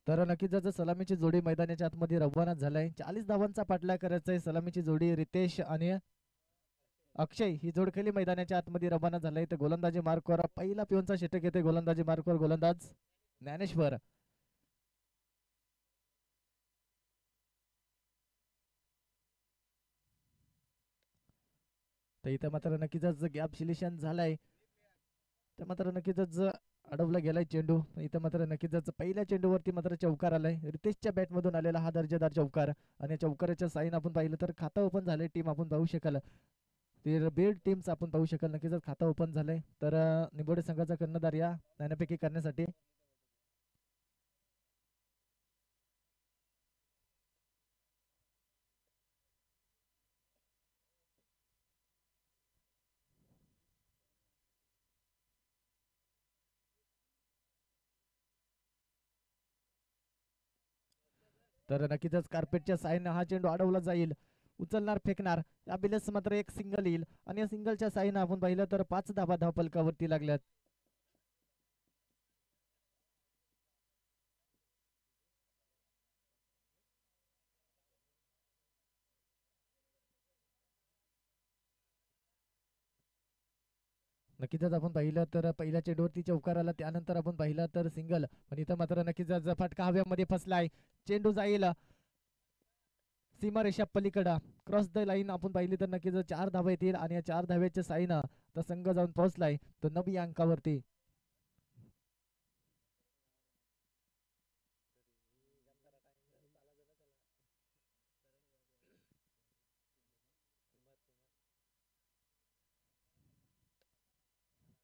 तर नक्कीच जर सलामीची जोडी मैदानाच्या आतमध्ये रवाना झालाय. 40 धावांचा पाठलाग करायचा आहे. सलामीची जोडी रितेश आणि अक्षय ही जोडखेली मैदानाच्या आतमध्ये रवाना झालाय. तर गोलंदाजी मार्कवर पहिला पिऊनचा षटक येते. गोलंदाजी मार्कवर गोलंदाज ज्ञानेश्वर. तर इथं मात्र नक्कीच गॅप सिलेक्शन झालाय. तर मात्र नक्कीच अडवला गेलाय चेंडू. इथं मात्र नक्कीच पहिल्या चेंडूवरती मात्र चौकार आलाय. रितेशच्या बॅटमधून आलेला हा दर्जेदार चौकार. आणि चौकाराच्या साईन आपण पाहिलं तर खातं ओपन झालंय. टीम आपण पाहू शकाल. तर बीड टीमचं आपण पाहू शकाल. नक्कीच खातं ओपन झालंय. तर निबोडे संघाचा कर्णधार या नाणेफेकी करण्यासाठी. तर नक्कीच कार्पेटच्या साईन हा चेंडू अडवला जाईल. उचलणार फेकणार या बिलेस मात्र एक सिंगल येईल. आणि या सिंगलच्या साईन आपण पाहिलं तर 5 धावा धावपलकावरती लागल्यात. नक्कीच आपण पाहिलं तर पहिल्या चेंडूवरती चौकार आला. त्यानंतर आपण पाहिलं तर सिंगल. पण इथं मात्र नक्कीच फटका हव्यामध्ये फसलाय. चेंडू जाईल सीमारेषा पलीकडं क्रॉस द लाईन आपण पाहिली तर नक्कीच 4 धावा येतील. आणि या 4 धाव्याच्या साईनं तर संघ जाऊन पोहोचलाय तो 9 या अंकावरती.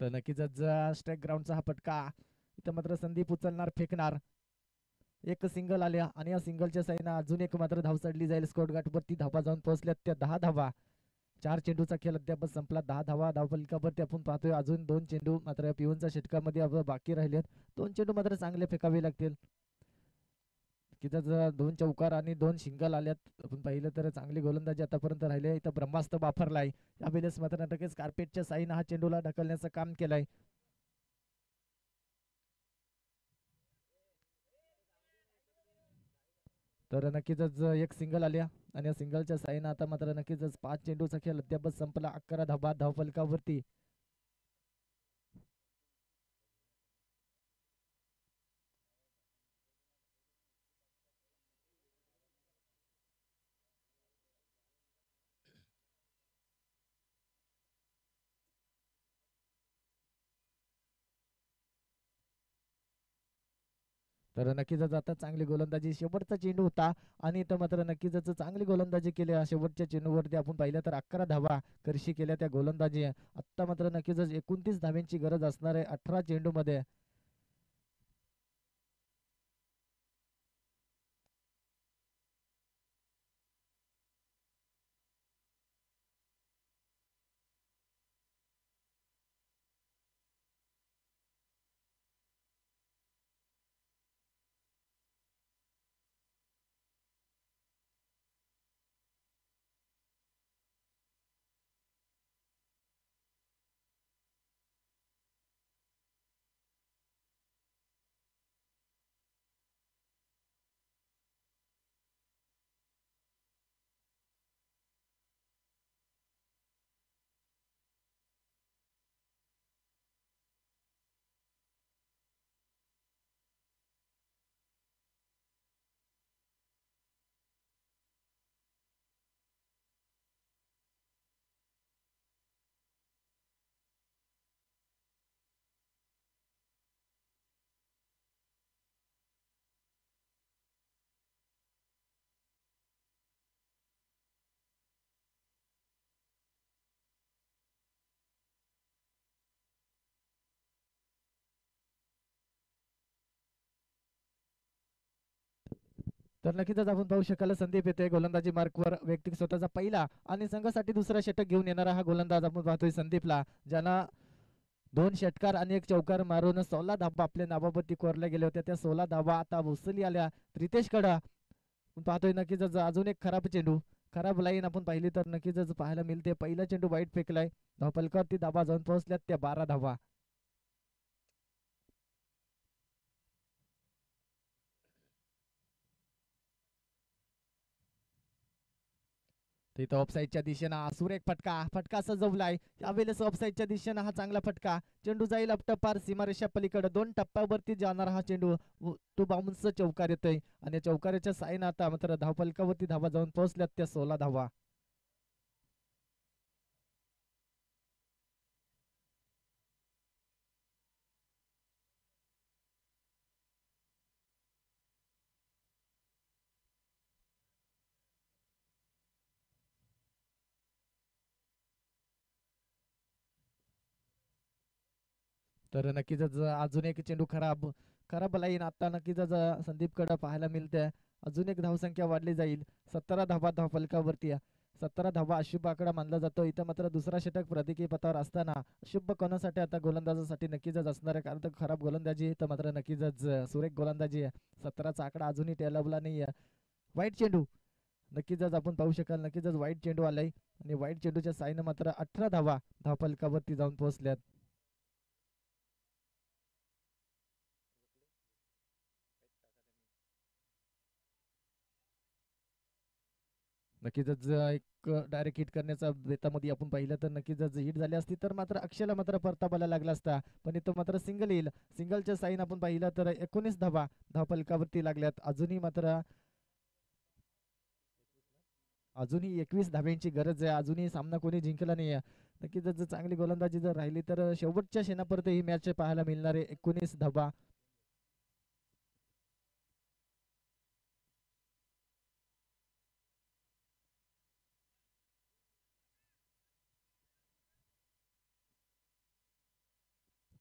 तर नक्कीच स्ट्राईक ग्राउंडचा हा फटका. इथं मात्र संदीप उचलणार फेकणार. एक सिंगल आल्या आणि या सिंगलच्या साईनं अजून एक मात्र धाव चढली जाईल. स्कोर गाठवरती धावा जाऊन पोहोचल्यात त्या 10 धावा. 4 चेंडूचा खेळ अद्याप संपला. 10 धावा धावफलकावरती आपण पाहतोय. अजून 2 चेंडू मात्र पिऊनच्या षटकामध्ये बाकी राहिलेत. 2 चेंडू मात्र चांगले फेकावे लागतील. तिथं 2 चौकार आणि 2 सिंगल आल्यात. आपण पाहिलं तर चांगली गोलंदाजी आतापर्यंत राहिले. इथं ब्रह्मास्त्र वापरलाय. या वेळेस मात्र नक्कीच कार्पेटच्या साईनं हा चेंडूला ढकलण्याचं काम केलंय. तर नक्कीच एक सिंगल आल्या. आणि या सिंगलच्या साईनं आता मात्र नक्कीच 5 चेंडूचा खेळ अद्याप संपला. 11 धावा धावफलकावरती. तर नक्कीच आता चांगली गोलंदाजी शेवटचा चेंडू होता. आणि इथं मात्र नक्कीच चांगली गोलंदाजी केली. शेवटच्या चेंडूवरती आपण पाहिलं तर 11 धावा करशी केल्या त्या गोलंदाजी. आत्ता मात्र नक्कीच 29 धाव्यांची गरज असणार आहे 18 चेंडूमध्ये. तर नक्कीच आपण पाहू शकाल संदीप येते गोलंदाजी मार्कवर. वैयक्तिक स्वतःचा पहिला आणि संघासाठी दुसरा षटक घेऊन येणारा हा गोलंदाज आपण पाहतोय संदीपला. ज्याला 2 षटकार आणि 1 चौकार मारून 16 धाबा आपल्या नावावरती कोरल्या गेल्या होत्या. त्या 16 धाबा आता उसली आल्या रितेश कडा. पाहतोय नक्कीच अजून एक खराब चेंडू, खराब लाईन आपण पाहिली तर नक्कीच पाहायला मिळते. पहिला चेंडू वाईट फेकलाय, धावपलकावरती धाबा जाऊन पोहोचल्यात त्या 12 धाबा. तिथं ऑफसाईडच्या दिशेनं हा सुरेख फटका, फटका सजवलाय यावेळेस ऑफसाईडच्या दिशेनं हा चांगला फटका. चेंडू जाईल अपटपार सीमारेषा पलीकडे 2 टप्प्यावरती जाणारा हा चेंडू तो बाउन्स चौकार येतोय आणि चौकाराच्या साईन आता मात्र धावपलकावरती धावा जाऊन पोहोचल्यात त्या 16 धावा. तर नक्कीच अजून एक चेंडू खराब, खराब लाईन आता नक्कीच संदीप कडे पाहायला मिळते. अजून एक धावसंख्या वाढली जाईल, 17 धावा धावफलकावरती. 17 धावा अशुभ आकडा मानला जातो. इथं मात्र दुसरा षटक प्रतीकी पथावर असताना अशुभ कोणासाठी आता गोलंदाजासाठी नक्कीच असणार आहे, कारण तर खराब गोलंदाजी तर मात्र नक्कीच सुरेख गोलंदाजी आहे. 17चा आकडा अजूनही टेलवला नाही. वाईट चेंडू नक्कीच आपण पाहू शकाल, नक्कीच वाईट चेंडू आलाय आणि वाईट चेंडूच्या साईनं मात्र 18 धावा धावफलकावरती जाऊन पोहोचल्यात. नक्कीच एक डायरेक्ट हिट करण्याचा बेतामध्ये आपण पाहिलं तर नक्कीच हिट झाली असती तर मात्र अक्षयला मात्र परताबाला लागला असता, पण इथं मात्र सिंगल येईल. सिंगलच्या साईन आपण पाहिलं तर 19 धावा धावफलकावरती लागल्यात. अजूनही 21 धाब्यांची गरज आहे. अजूनही सामना कोणी जिंकला नाही. नक्कीच जर चांगली गोलंदाजी जर राहिली तर शेवटच्या शेणापर्यंत ही मॅच पाहायला मिळणार आहे. 19 धाबा.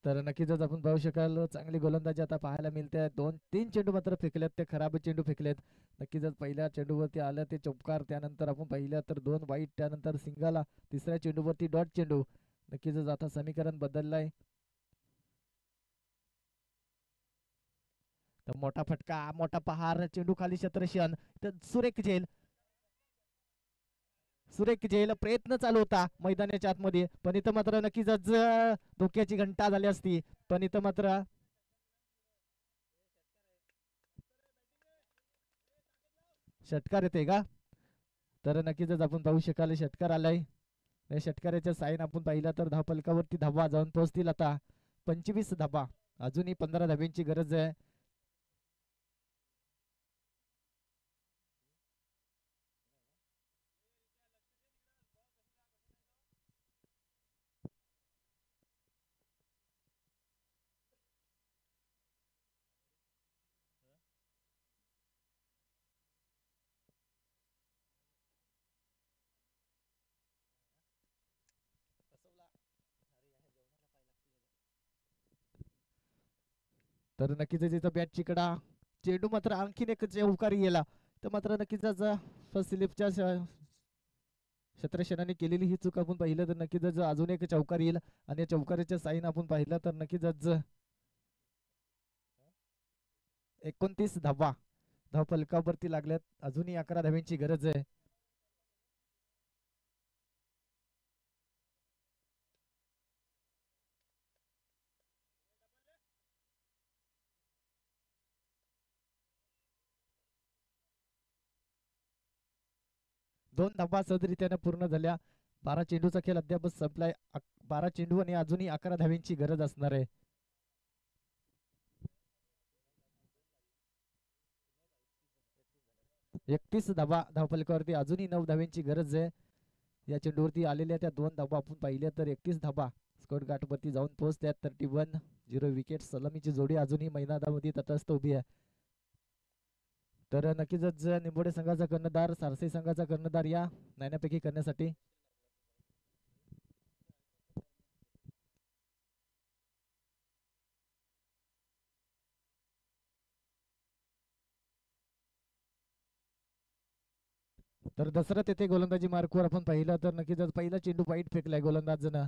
तर नक्कीच आपण पाहू शकाल चांगली गोलंदाजी आता पाहायला मिळते. 2-3 चेंडू मात्र फेकलेत, ते खराब चेंडू फेकलेत. नक्कीच पहिल्या चेंडूवरती आलं ते चौकार, त्यानंतर आपण पाहिलं तर 2 वाईट, त्यानंतर सिंगल, तिसऱ्या चेंडूवरती डॉट चेंडू. नक्कीच आता समीकरण बदललंय. तर मोठा फटका, मोठा पहार, चेंडू खाली क्षेत्ररक्षण, तर सुरेख झेल, सुरेख झेल प्रयत्न चालू होता मैदानाच्या आतमध्ये, पण इथं मात्र नक्कीच धोक्याची घंटा झाली असती, पण इथं मात्र षटकार येते का? तर नक्कीच आपण पाहू शकाल षटकार आलाय. या षटकाराच्या साईन आपण पाहिलं तर धावफलकावरती धावा जाऊन पोहोचतील आता 25 धाबा. अजूनही 15 धाब्यांची गरज आहे. तर नक्कीच तिथं बॅटची कडा, चेंडू मात्र आणखीन एक चौकारी गेला, तर मात्र नक्कीच फर्स्ट स्लिपच्या क्षेत्रक्षणाने केलेली ही चूक आपण पाहिलं तर नक्कीच अजून एक चौकार येईल आणि चौकारीच्या साईन आपण पाहिलं तर नक्कीच 29 धावा धावफलकावरती लागल्यात. अजूनही 11 धाव्यांची गरज आहे. 2 धावा सहजरित्याने पूर्ण झाल्या. 12 चेंडूचा खेळ अद्याप संपलाय. 12 चेंडू आणि अजूनही 11 धाव्यांची गरज असणार आहे. 31 धावा धावफलकावरती, अजूनही 9 धाव्यांची गरज आहे. या चेंडूवरती आलेल्या त्या 2 धावा आपण पाहिल्या तर 31 धावा स्कोर गाठवरती जाऊन पोहोचतात. 31-0 विकेट सलामीची जोडी अजूनही मैदानामध्ये तटस्थ उभी आहे. तर नक्कीच निंबोडे संघाचा कर्णधार सारसी संघाचा कर्णधार या नाण्यापैकी करण्यासाठी. तर दसरथ येथे गोलंदाजी मार्कवर आपण पाहिलं तर नक्कीच पहिला चेंडू वाईट फेकलाय गोलंदाजानं.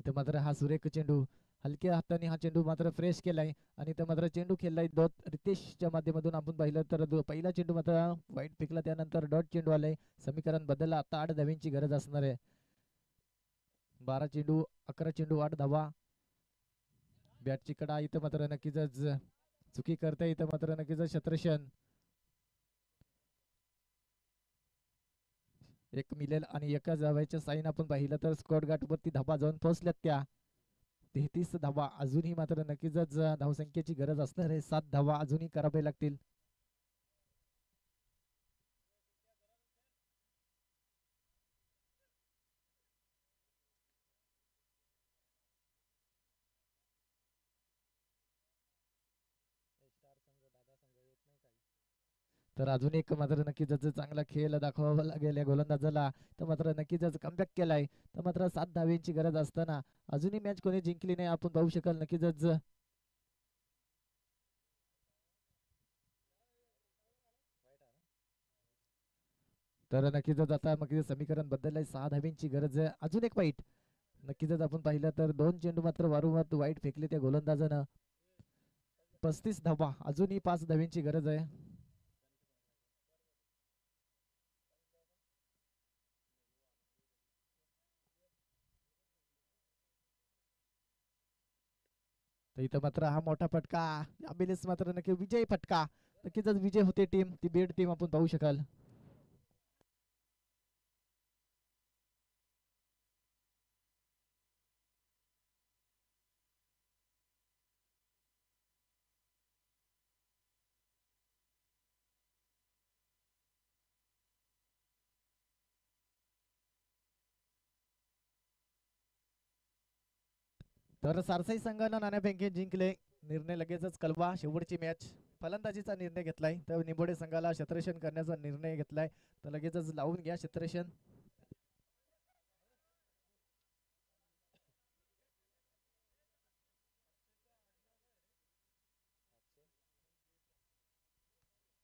इथं मात्र हा सुरेख चेंडू हलक्या हाताने हा चेंडू मात्र फ्रेश केलाय आणि इथं मात्र चेंडू खेळलाय डॉट रितेशच्या माध्यमातून आपण पाहिलं तर पहिला चेंडू मात्र वाईट फेकला त्यानंतर डॉट चेंडू आलाय. समीकरण बदलला आता 8 धाव्यांची गरज असणार आहे. 12 चेंडू 11 चेंडू 8 धावा. बॅटची कडा इथं मात्र नक्कीच चुकी करता इथं मात्र नक्कीच शत्रशन एक मिळेल आणि एका धावाच्या साईन आपण पाहिलं तर स्कॉट गाठ वरती धाबा जाऊन पोहोचल्यात त्या 33 धावा. अजूनही मात्र नक्कीच धावसंख्येची गरज असणार आहे. 7 धावा अजूनही करावे लागतील. तर अजून एक मात्र नक्कीच चांगला खेळ दाखवावा लागेल या गोलंदाजाला. तर मात्र नक्कीच कमबॅक केलाय. तर मात्र 7 धाव्यांची गरज असताना अजूनही मॅच कोणी जिंकली नाही आपण पाहू शकाल नक्कीच. तर नक्कीच आता मग समीकरण बदललंय. 6 धाव्यांची गरज आहे. अजून एक वाईट नक्कीच आपण पाहिलं तर 2 चेंडू मात्र वारंवार वाईट फेकले त्या गोलंदाजानं. 35 धावा अजूनही 5 धाव्यांची गरज आहे. तर इथं मात्र हा मोठा फटका यावेळेस मात्र नक्की विजय फटका. नक्कीच विजय होते टीम ती बेड टीम आपण पाहू शकाल. तर सारसाई संघानं नाणेफेक जिंकले. निर्णय लगेचच कळवा. शेवटची मॅच फलंदाजीचा निर्णय घेतलाय तर निबोडे संघाला क्षेत्ररक्षण करण्याचा निर्णय घेतलाय. तर लगेचच लावून घ्या क्षेत्ररक्षण.